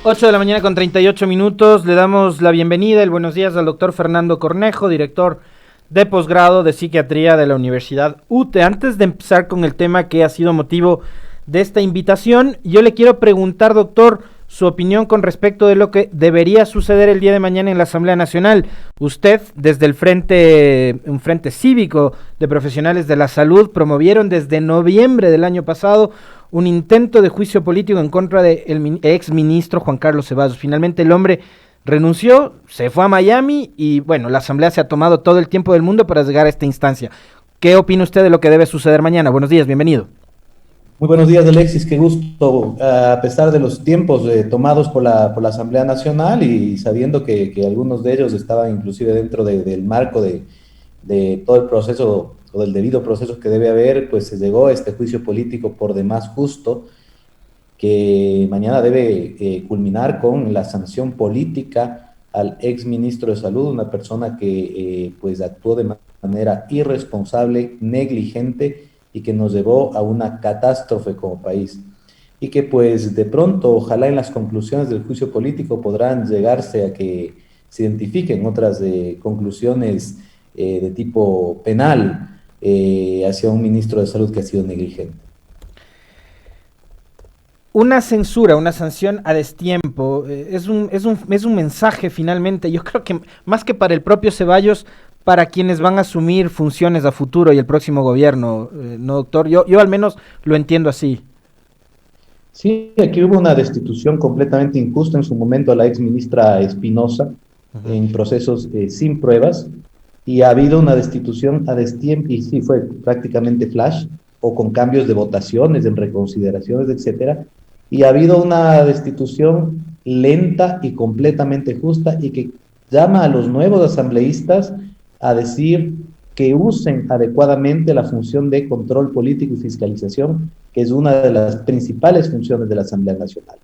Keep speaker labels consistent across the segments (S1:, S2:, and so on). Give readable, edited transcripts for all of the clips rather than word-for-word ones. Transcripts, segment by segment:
S1: 8 de la mañana con 38 minutos, le damos la bienvenida, el buenos días al doctor Fernando Cornejo, director de posgrado de psiquiatría de la Universidad UTE. Antes de empezar con el tema que ha sido motivo de esta invitación, yo le quiero preguntar, doctor, su opinión con respecto de lo que debería suceder el día de mañana en la Asamblea Nacional. Usted, desde un frente cívico de profesionales de la salud, promovieron desde noviembre del año pasado un intento de juicio político en contra del ex ministro Juan Carlos Ceballos. Finalmente el hombre renunció, se fue a Miami y bueno, la Asamblea se ha tomado todo el tiempo del mundo para llegar a esta instancia. ¿Qué opina usted de lo que debe suceder mañana? Buenos días, bienvenido.
S2: Muy buenos días, Alexis, qué gusto. A pesar de los tiempos tomados por la Asamblea Nacional y sabiendo que algunos de ellos estaban inclusive dentro del marco de todo el proceso o del debido proceso que debe haber, pues se llegó a este juicio político por demás justo, que mañana debe culminar con la sanción política al ex ministro de Salud, una persona que pues actuó de manera irresponsable, negligente y que nos llevó a una catástrofe como país. Y que pues de pronto, ojalá en las conclusiones del juicio político podrán llegarse a que se identifiquen otras conclusiones de tipo penal hacia un ministro de Salud que ha sido negligente.
S1: Una censura, una sanción a destiempo, es un mensaje finalmente, yo creo que más que para el propio Ceballos, para quienes van a asumir funciones a futuro y el próximo gobierno, ¿no, doctor? Yo al menos lo entiendo así.
S2: Sí, aquí hubo una destitución completamente injusta en su momento a la ex ministra Espinosa
S1: Ujú.
S2: en procesos sin pruebas y ha habido una destitución a destiempo y sí fue prácticamente flash o con cambios de votaciones, en reconsideraciones, etcétera. Y ha habido una destitución lenta y completamente justa y que llama a los nuevos asambleístas a decir que usen adecuadamente la función de control político y fiscalización, que es una de las principales funciones de la Asamblea Nacional.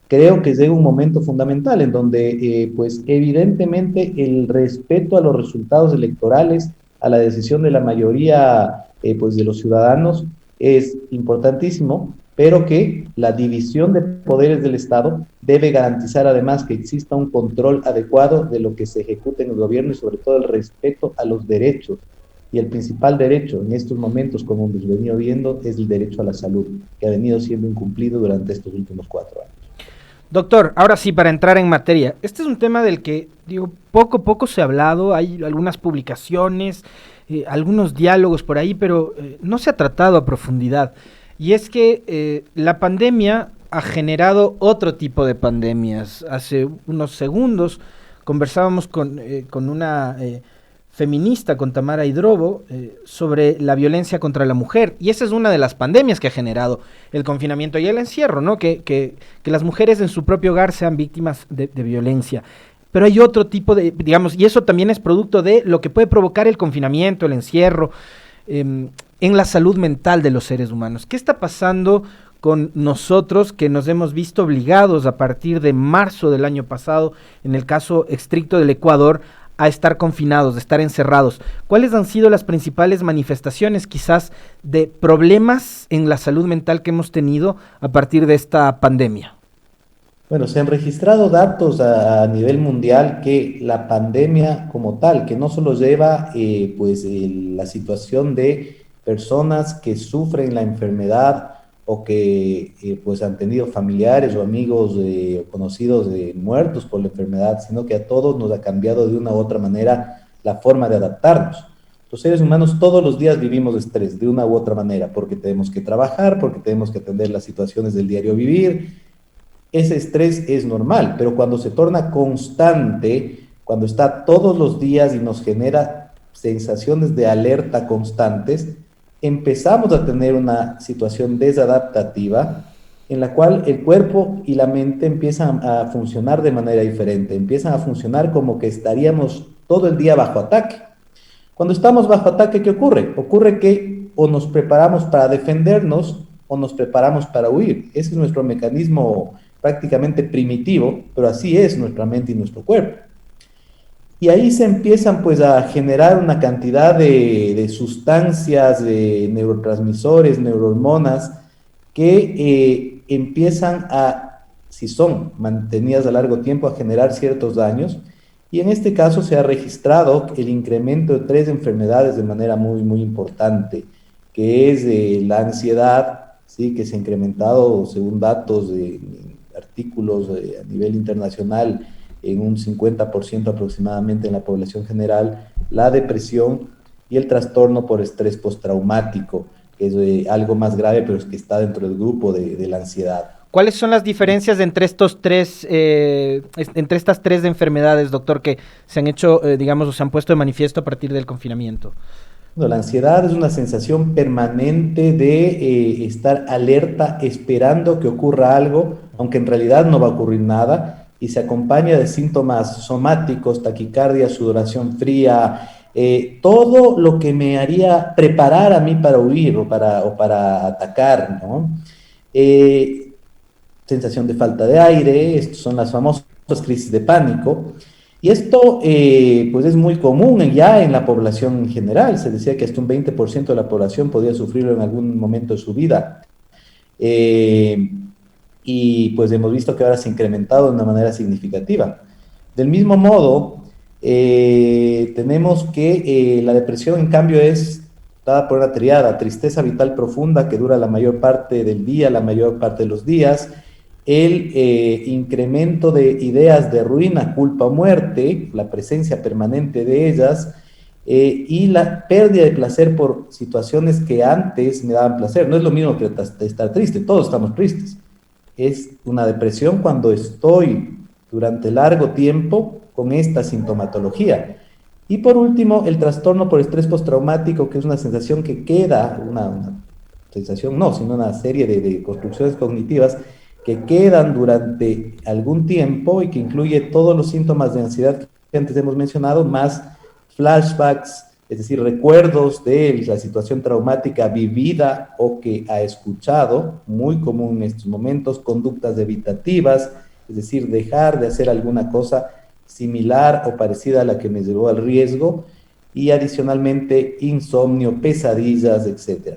S2: Creo que llega un momento fundamental en donde, pues evidentemente, el respeto a los resultados electorales, a la decisión de la mayoría, pues de los ciudadanos, es importantísimo, pero que la división de poderes del Estado debe garantizar además que exista un control adecuado de lo que se ejecuta en el gobierno y sobre todo el respeto a los derechos. Y el principal derecho en estos momentos, como hemos venido viendo, es el derecho a la salud, que ha venido siendo incumplido durante estos últimos 4 años.
S1: Doctor, ahora sí, para entrar en materia, este es un tema del que, digo, poco a poco se ha hablado, hay algunas publicaciones, algunos diálogos por ahí, pero no se ha tratado a profundidad. Y es que la pandemia ha generado otro tipo de pandemias. Hace unos segundos conversábamos con una feminista, con Tamara Hidrobo, sobre la violencia contra la mujer. Y esa es una de las pandemias que ha generado el confinamiento y el encierro, ¿no? Que las mujeres en su propio hogar sean víctimas de violencia. Pero hay otro tipo de, digamos, y eso también es producto de lo que puede provocar el confinamiento, el encierro, en la salud mental de los seres humanos. ¿Qué está pasando con nosotros que nos hemos visto obligados a partir de marzo del año pasado, en el caso estricto del Ecuador, a estar confinados, de estar encerrados? ¿Cuáles han sido las principales manifestaciones quizás de problemas en la salud mental que hemos tenido a partir de esta pandemia?
S2: Bueno, se han registrado datos a nivel mundial que la pandemia como tal, que no solo lleva pues la situación de personas que sufren la enfermedad o que pues han tenido familiares o amigos o conocidos muertos por la enfermedad, sino que a todos nos ha cambiado de una u otra manera la forma de adaptarnos. Los seres humanos todos los días vivimos estrés de una u otra manera, porque tenemos que trabajar, porque tenemos que atender las situaciones del diario vivir. Ese estrés es normal, pero cuando se torna constante, cuando está todos los días y nos genera sensaciones de alerta constantes, empezamos a tener una situación desadaptativa en la cual el cuerpo y la mente empiezan a funcionar de manera diferente, empiezan a funcionar como que estaríamos todo el día bajo ataque. Cuando estamos bajo ataque, ¿qué ocurre? Ocurre que o nos preparamos para defendernos o nos preparamos para huir. Ese es nuestro mecanismo prácticamente primitivo, pero así es nuestra mente y nuestro cuerpo. Y ahí se empiezan pues a generar una cantidad de sustancias, de neurotransmisores, neurohormonas, que empiezan a si son mantenidas a largo tiempo, a generar ciertos daños. Y en este caso se ha registrado el incremento de tres enfermedades de manera muy, muy importante, que es la ansiedad, ¿sí? Que se ha incrementado, según datos de artículos a nivel internacional, en un 50% aproximadamente en la población general, la depresión y el trastorno por estrés postraumático, que es algo más grave, pero es que está dentro del grupo de la ansiedad.
S1: ¿Cuáles son las diferencias entre estos tres, entre estas tres enfermedades, doctor, que se han hecho, digamos, o se han puesto de manifiesto a partir del confinamiento?
S2: No, la ansiedad es una sensación permanente de estar alerta, esperando que ocurra algo, aunque en realidad no va a ocurrir nada, y se acompaña de síntomas somáticos, taquicardia, sudoración fría, todo lo que me haría preparar a mí para huir o para atacar, ¿no? Eh, Sensación de falta de aire, estas son las famosas crisis de pánico. Y esto pues es muy común ya en la población en general. Se decía que hasta un 20% de la población podía sufrirlo en algún momento de su vida. Eh, y pues hemos visto que ahora se ha incrementado de una manera significativa. Del mismo modo, tenemos que la depresión, en cambio, es dada por una triada: tristeza vital profunda que dura la mayor parte del día, la mayor parte de los días, el incremento de ideas de ruina, culpa o muerte, la presencia permanente de ellas, y la pérdida de placer por situaciones que antes me daban placer. No es lo mismo que estar triste, todos estamos tristes. Es una depresión cuando estoy durante largo tiempo con esta sintomatología. Y por último, el trastorno por estrés postraumático, que es una sensación que queda, una sensación no, sino una serie de construcciones cognitivas que quedan durante algún tiempo y que incluye todos los síntomas de ansiedad que antes hemos mencionado, más flashbacks, es decir, recuerdos de la situación traumática vivida o que ha escuchado, muy común en estos momentos, conductas evitativas, es decir, dejar de hacer alguna cosa similar o parecida a la que me llevó al riesgo, y adicionalmente insomnio, pesadillas, etcétera.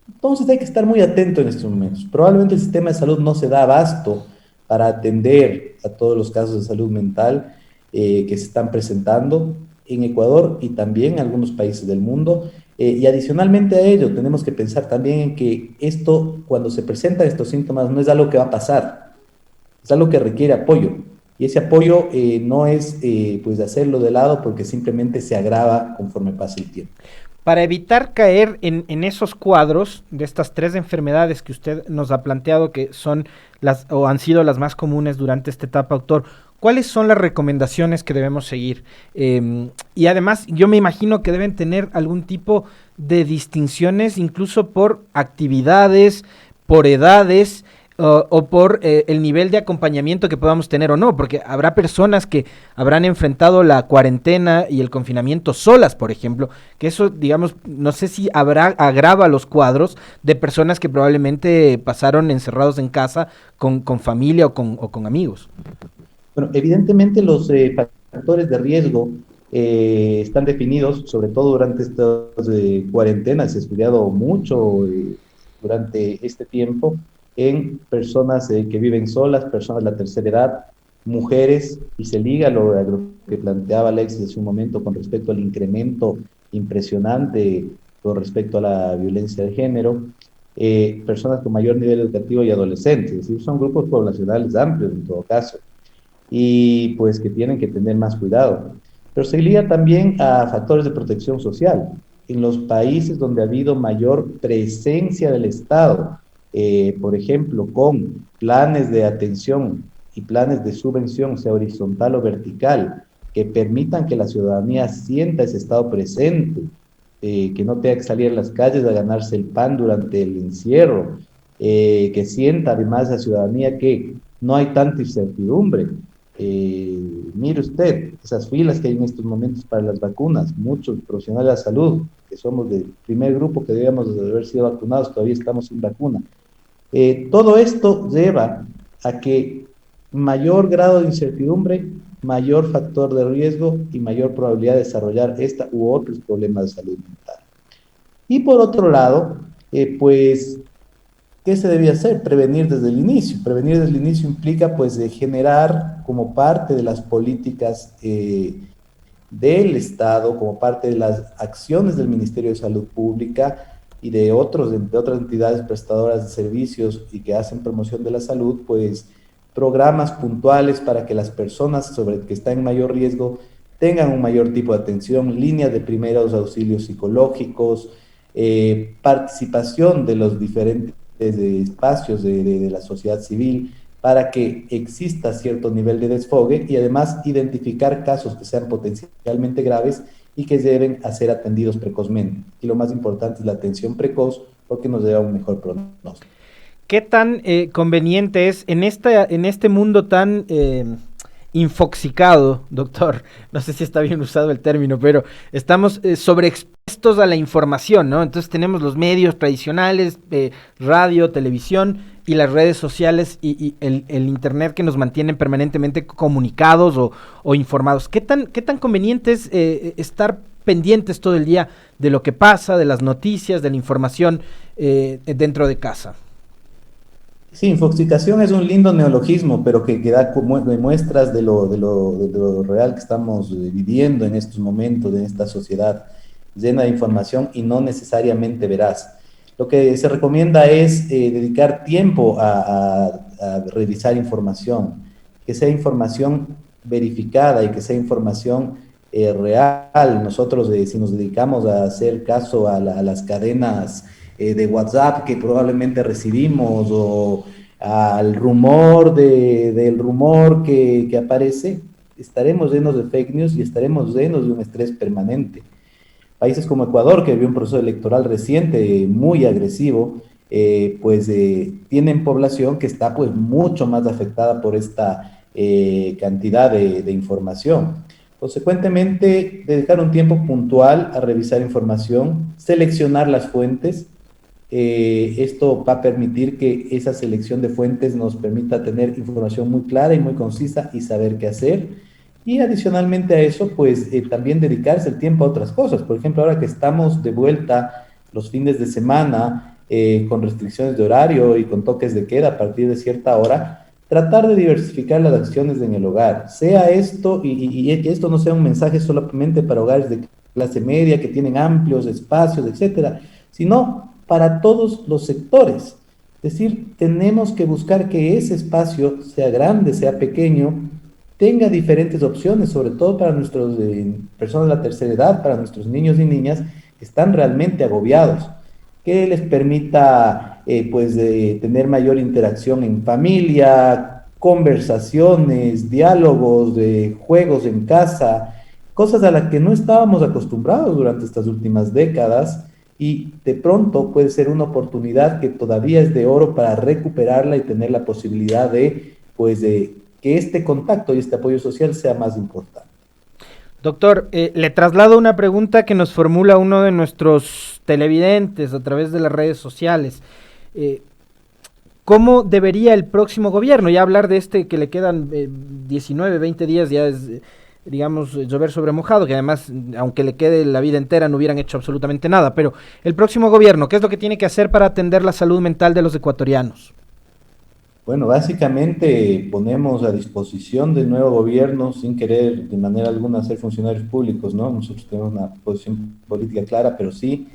S2: Entonces hay que estar muy atento en estos momentos. Probablemente el sistema de salud no se da abasto para atender a todos los casos de salud mental que se están presentando en Ecuador y también en algunos países del mundo. Y adicionalmente a ello, tenemos que pensar también en que esto, cuando se presentan estos síntomas, no es algo que va a pasar, es algo que requiere apoyo. Y ese apoyo no es pues hacerlo de lado, porque simplemente se agrava conforme pasa el tiempo.
S1: Para evitar caer en esos cuadros de estas tres enfermedades que usted nos ha planteado que son las o han sido las más comunes durante esta etapa, doctor, ¿cuáles son las recomendaciones que debemos seguir? Y además, yo me imagino que deben tener algún tipo de distinciones, incluso por actividades, por edades, o por el nivel de acompañamiento que podamos tener o no, porque habrá personas que habrán enfrentado la cuarentena y el confinamiento solas, por ejemplo, que eso, digamos, no sé si agrava los cuadros de personas que probablemente pasaron encerrados en casa con familia o con amigos.
S2: Bueno, evidentemente los factores de riesgo están definidos, sobre todo durante estas cuarentenas. Se ha estudiado mucho durante este tiempo en personas que viven solas, personas de la tercera edad, mujeres, y se liga a lo que planteaba Alexis hace un momento con respecto al incremento impresionante con respecto a la violencia de género, personas con mayor nivel educativo y adolescentes. Es decir, son grupos poblacionales amplios en todo caso, y pues que tienen que tener más cuidado. Pero se liga también a factores de protección social. En los países donde ha habido mayor presencia del Estado, por ejemplo, con planes de atención y planes de subvención, sea horizontal o vertical, que permitan que la ciudadanía sienta ese Estado presente, que no tenga que salir a las calles a ganarse el pan durante el encierro, que sienta además la ciudadanía que no hay tanta incertidumbre. Mire usted, esas filas que hay en estos momentos para las vacunas, muchos profesionales de la salud, que somos del primer grupo que debíamos de haber sido vacunados, todavía estamos sin vacuna. Todo esto lleva a que mayor grado de incertidumbre, mayor factor de riesgo y mayor probabilidad de desarrollar esta u otros problemas de salud mental. Y por otro lado, pues ¿qué se debía hacer? Prevenir desde el inicio. Prevenir desde el inicio implica pues de generar como parte de las políticas del Estado, como parte de las acciones del Ministerio de Salud Pública y de otras entidades prestadoras de servicios y que hacen promoción de la salud, pues programas puntuales para que las personas sobre que están en mayor riesgo tengan un mayor tipo de atención, líneas de primeros auxilios psicológicos, participación de los diferentes espacios de la sociedad civil para que exista cierto nivel de desfogue y además identificar casos que sean potencialmente graves y que deben a ser atendidos precozmente. Y lo más importante es la atención precoz porque nos lleva a un mejor pronóstico.
S1: ¿Qué tan conveniente es en este mundo tan infoxicado, doctor? No sé si está bien usado el término, pero estamos sobreexpuestos a la información, ¿no? Entonces tenemos los medios tradicionales, radio, televisión y las redes sociales y el internet que nos mantienen permanentemente comunicados o informados. ¿Qué tan conveniente es estar pendientes todo el día de lo que pasa, de las noticias, de la información dentro de casa?
S2: Sí, infoxicación es un lindo neologismo, pero que da como muestras de lo real que estamos viviendo en estos momentos, en esta sociedad llena de información y no necesariamente veraz. Lo que se recomienda es dedicar tiempo a revisar información, que sea información verificada y que sea información real. Nosotros, si nos dedicamos a hacer caso a las cadenas de WhatsApp que probablemente recibimos o al rumor del rumor que aparece, estaremos llenos de fake news y estaremos llenos de un estrés permanente. Países como Ecuador, que vivió un proceso electoral reciente muy agresivo, tienen población que está pues mucho más afectada por esta cantidad de información. Consecuentemente, dedicar un tiempo puntual a revisar información, seleccionar las fuentes. Esto va a permitir que esa selección de fuentes nos permita tener información muy clara y muy concisa y saber qué hacer. Y adicionalmente a eso, también dedicarse el tiempo a otras cosas. Por ejemplo, ahora que estamos de vuelta los fines de semana con restricciones de horario y con toques de queda a partir de cierta hora, tratar de diversificar las acciones en el hogar. Sea esto, y que esto no sea un mensaje solamente para hogares de clase media que tienen amplios espacios, etcétera, sino para todos los sectores. Es decir, tenemos que buscar que ese espacio, sea grande, sea pequeño, tenga diferentes opciones, sobre todo para nuestras personas de la tercera edad, para nuestros niños y niñas que están realmente agobiados, que les permita tener mayor interacción en familia, conversaciones, diálogos, juegos en casa, cosas a las que no estábamos acostumbrados durante estas últimas décadas y de pronto puede ser una oportunidad que todavía es de oro para recuperarla y tener la posibilidad de que este contacto y este apoyo social sea más importante.
S1: Doctor, le traslado una pregunta que nos formula uno de nuestros televidentes a través de las redes sociales. ¿Cómo debería el próximo gobierno? Ya hablar de este que le quedan 19, 20 días ya es, digamos, llover sobre mojado, que además, aunque le quede la vida entera, no hubieran hecho absolutamente nada. Pero el próximo gobierno, ¿qué es lo que tiene que hacer para atender la salud mental de los ecuatorianos?
S2: Bueno, básicamente ponemos a disposición del nuevo gobierno, sin querer de manera alguna ser funcionarios públicos, ¿no? Nosotros tenemos una posición política clara, pero sí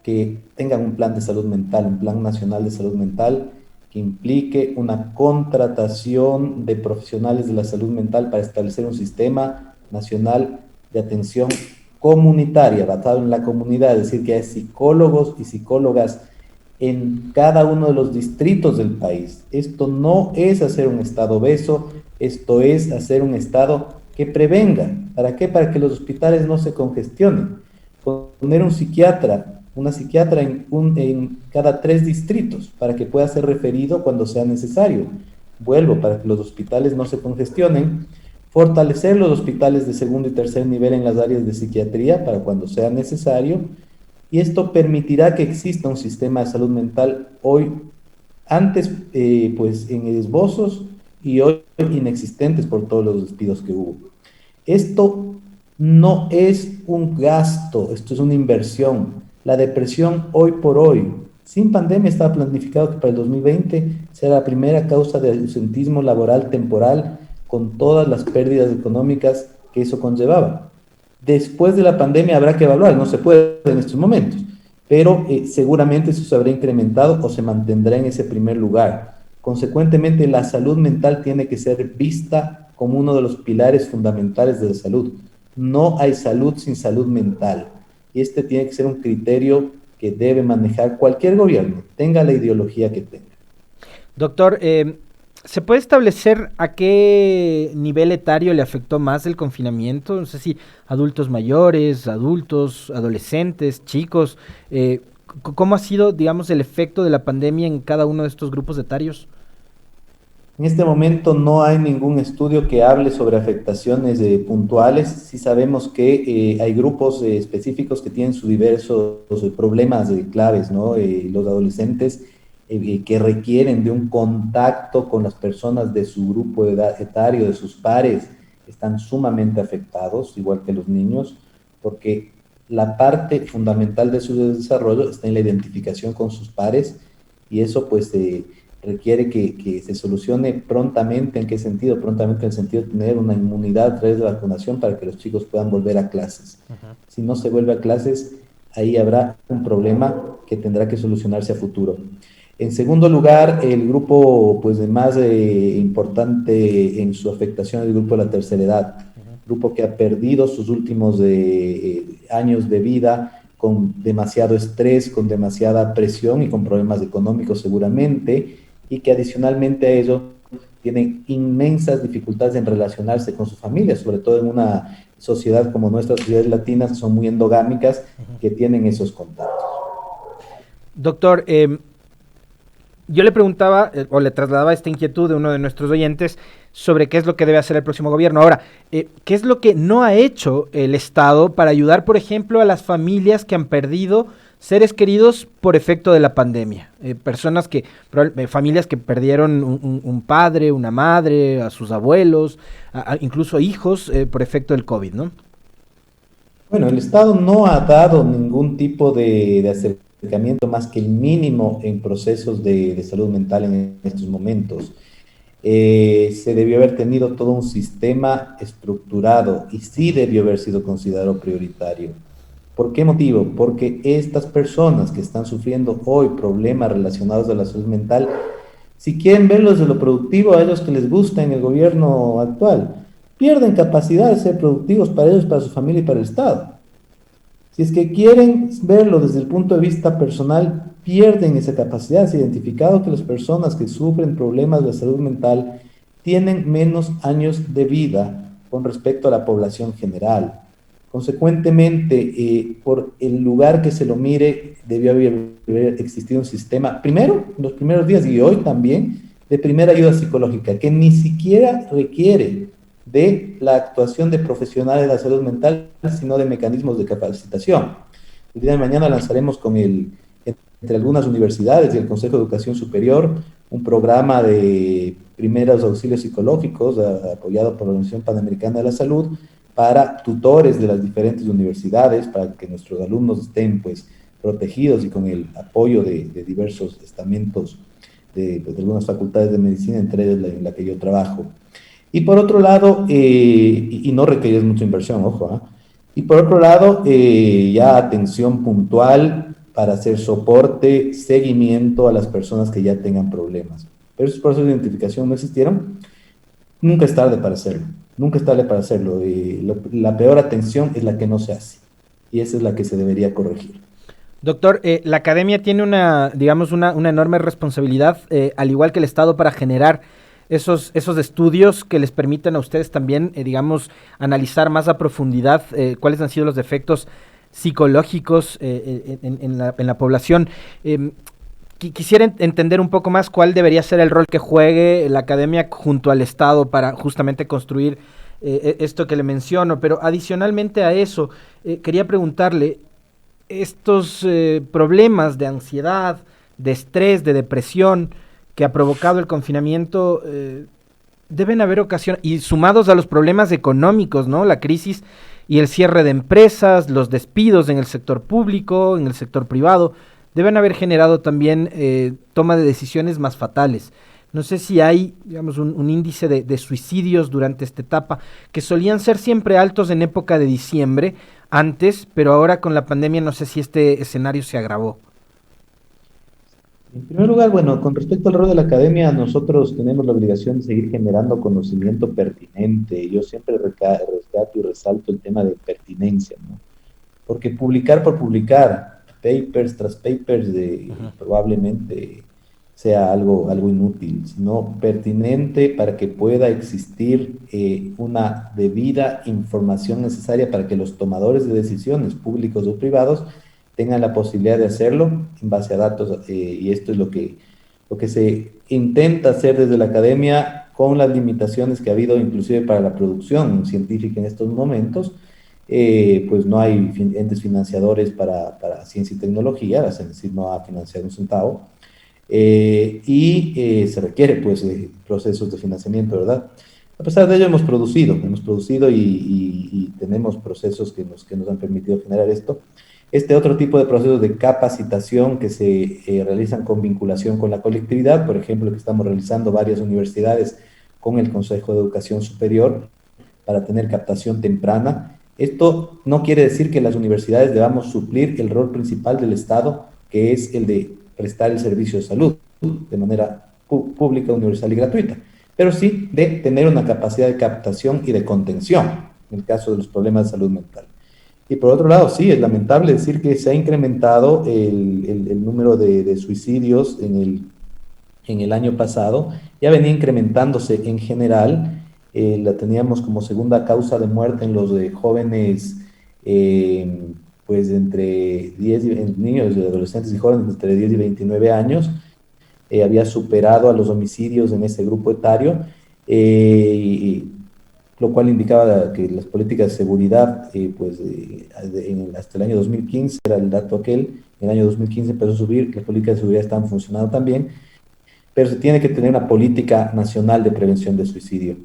S2: que tengan un plan de salud mental, un plan nacional de salud mental que implique una contratación de profesionales de la salud mental para establecer un sistema nacional de atención comunitaria, basado en la comunidad, es decir, que hay psicólogos y psicólogas en cada uno de los distritos del país. Esto no es hacer un Estado obeso, esto es hacer un Estado que prevenga. ¿Para qué? Para que los hospitales no se congestionen. Poner un psiquiatra, una psiquiatra en cada 3 distritos para que pueda ser referido cuando sea necesario. Vuelvo, para que los hospitales no se congestionen. Fortalecer los hospitales de segundo y tercer nivel en las áreas de psiquiatría para cuando sea necesario. Y esto permitirá que exista un sistema de salud mental hoy, antes en esbozos y hoy inexistentes por todos los despidos que hubo. Esto no es un gasto, esto es una inversión. La depresión hoy por hoy Sin pandemia estaba planificado que para el 2020 sea la primera causa de ausentismo laboral temporal con todas las pérdidas económicas que eso conllevaba. Después de la pandemia habrá que evaluar, no se puede en estos momentos, pero seguramente eso se habrá incrementado o se mantendrá en ese primer lugar. Consecuentemente, la salud mental tiene que ser vista como uno de los pilares fundamentales de la salud. No hay salud sin salud mental. Y este tiene que ser un criterio que debe manejar cualquier gobierno, tenga la ideología que tenga.
S1: Doctor, ¿se puede establecer a qué nivel etario le afectó más el confinamiento? No sé si adultos mayores, adultos, adolescentes, chicos. ¿Cómo ha sido, digamos, el efecto de la pandemia en cada uno de estos grupos etarios?
S2: En este momento no hay ningún estudio que hable sobre afectaciones puntuales. Sí sabemos que hay grupos específicos que tienen sus diversos problemas claves, ¿no? Los adolescentes que requieren de un contacto con las personas de su grupo etario, de sus pares, están sumamente afectados, igual que los niños, porque la parte fundamental de su desarrollo está en la identificación con sus pares y eso pues requiere que se solucione prontamente. ¿En qué sentido? Prontamente en el sentido de tener una inmunidad a través de la vacunación para que los chicos puedan volver a clases. Si no se vuelve a clases, ahí habrá un problema que tendrá que solucionarse a futuro. En segundo lugar, el grupo pues, más importante en su afectación es el grupo de la tercera edad, grupo que ha perdido sus últimos años de vida con demasiado estrés, con demasiada presión y con problemas económicos seguramente, y que adicionalmente a ello tienen inmensas dificultades en relacionarse con su familia, sobre todo en una sociedad como nuestras sociedades latinas, que son muy endogámicas, que tienen esos contactos.
S1: Doctor, yo le preguntaba o le trasladaba esta inquietud de uno de nuestros oyentes sobre qué es lo que debe hacer el próximo gobierno. Ahora, ¿qué es lo que no ha hecho el Estado para ayudar, por ejemplo, a las familias que han perdido seres queridos por efecto de la pandemia? Personas que, familias que perdieron un padre, una madre, a sus abuelos, incluso hijos por efecto del COVID, ¿no?
S2: Bueno, el Estado no ha dado ningún tipo de acercamiento más que el mínimo en procesos de salud mental en estos momentos. Se debió haber tenido todo un sistema estructurado y sí debió haber sido considerado prioritario. ¿Por qué motivo? Porque estas personas que están sufriendo hoy problemas relacionados a la salud mental, si quieren verlos de lo productivo a ellos que les gusta en el gobierno actual, pierden capacidad de ser productivos para ellos, para su familia y para el Estado. Si es que quieren verlo desde el punto de vista personal, pierden esa capacidad. Se ha identificado que las personas que sufren problemas de salud mental tienen menos años de vida con respecto a la población general. Consecuentemente, por el lugar que se lo mire, debió haber existido un sistema, primero, en los primeros días y hoy también, de primera ayuda psicológica, que ni siquiera requiere de la actuación de profesionales de la salud mental, sino de mecanismos de capacitación. El día de mañana lanzaremos entre algunas universidades y el Consejo de Educación Superior un programa de primeros auxilios psicológicos apoyado por la Organización Panamericana de la Salud para tutores de las diferentes universidades, para que nuestros alumnos estén pues, protegidos y con el apoyo de diversos estamentos de algunas facultades de medicina, entre ellas en la que yo trabajo. Y por otro lado, y no requiere mucha inversión, ojo, ¿eh? Y por otro lado, ya atención puntual para hacer soporte, seguimiento a las personas que ya tengan problemas. Pero esos procesos de identificación no existieron. Nunca es tarde para hacerlo. Nunca es tarde para hacerlo. La peor atención es la que no se hace. Y esa es la que se debería corregir.
S1: Doctor, la academia tiene una enorme responsabilidad, al igual que el Estado, para generar esos estudios que les permitan a ustedes también, analizar más a profundidad cuáles han sido los efectos psicológicos en la población. Quisiera entender un poco más cuál debería ser el rol que juegue la academia junto al Estado para justamente construir esto que le menciono, pero adicionalmente a eso, quería preguntarle, estos problemas de ansiedad, de estrés, de depresión que ha provocado el confinamiento, deben haber ocasiones, y sumados a los problemas económicos, ¿no? La crisis y el cierre de empresas, los despidos en el sector público, en el sector privado, deben haber generado también toma de decisiones más fatales. No sé si hay, digamos, un índice de suicidios durante esta etapa, que solían ser siempre altos en época de diciembre, antes, pero ahora con la pandemia no sé si este escenario se agravó.
S2: En primer lugar, bueno, con respecto al rol de la academia, nosotros tenemos la obligación de seguir generando conocimiento pertinente. Yo siempre rescato y resalto el tema de pertinencia, ¿no? Porque publicar por publicar, papers tras papers,
S1: Ajá.
S2: probablemente sea algo inútil, sino pertinente para que pueda existir una debida información necesaria para que los tomadores de decisiones, públicos o privados, tengan la posibilidad de hacerlo en base a datos, y esto es lo que se intenta hacer desde la academia con las limitaciones que ha habido inclusive para la producción científica en estos momentos. Pues no hay entes financiadores para ciencia y tecnología, es decir, no ha financiado un centavo, se requiere pues procesos de financiamiento, ¿verdad? A pesar de ello hemos producido y tenemos procesos que nos han permitido generar esto. Este otro tipo de procesos de capacitación que se realizan con vinculación con la colectividad, por ejemplo, que estamos realizando varias universidades con el Consejo de Educación Superior para tener captación temprana. Esto no quiere decir que las universidades debamos suplir el rol principal del Estado, que es el de prestar el servicio de salud de manera pública, universal y gratuita, pero sí de tener una capacidad de captación y de contención en el caso de los problemas de salud mental. Y por otro lado, sí, es lamentable decir que se ha incrementado el número de suicidios en el año pasado, ya venía incrementándose en general, la teníamos como segunda causa de muerte en los de jóvenes, eh, pues entre 10 y, en niños, adolescentes y jóvenes entre 10 y 29 años, había superado a los homicidios en ese grupo etario, y lo cual indicaba que las políticas de seguridad, hasta el año 2015, era el dato aquel, en el año 2015 empezó a subir, que las políticas de seguridad están funcionando también, pero se tiene que tener una política nacional de prevención de suicidio.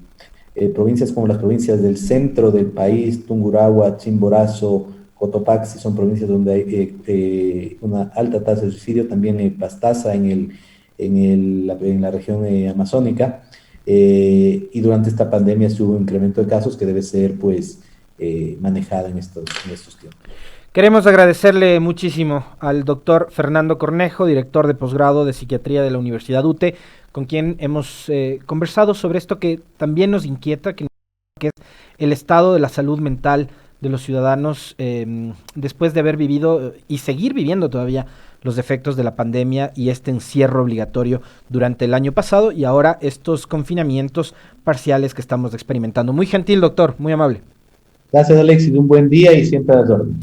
S2: Provincias como las provincias del centro del país, Tungurahua, Chimborazo, Cotopaxi, son provincias donde hay una alta tasa de suicidio, también Pastaza en la región amazónica, y durante esta pandemia se hubo un incremento de casos que debe ser pues manejada en estos tiempos.
S1: Queremos agradecerle muchísimo al doctor Fernando Cornejo, director de posgrado de psiquiatría de la Universidad UTE, con quien hemos conversado sobre esto que también nos inquieta, que es el estado de la salud mental de los ciudadanos después de haber vivido y seguir viviendo todavía los efectos de la pandemia y este encierro obligatorio durante el año pasado y ahora estos confinamientos parciales que estamos experimentando. Muy gentil, doctor, muy amable.
S2: Gracias, Alexis, un buen día y siempre a las órdenes.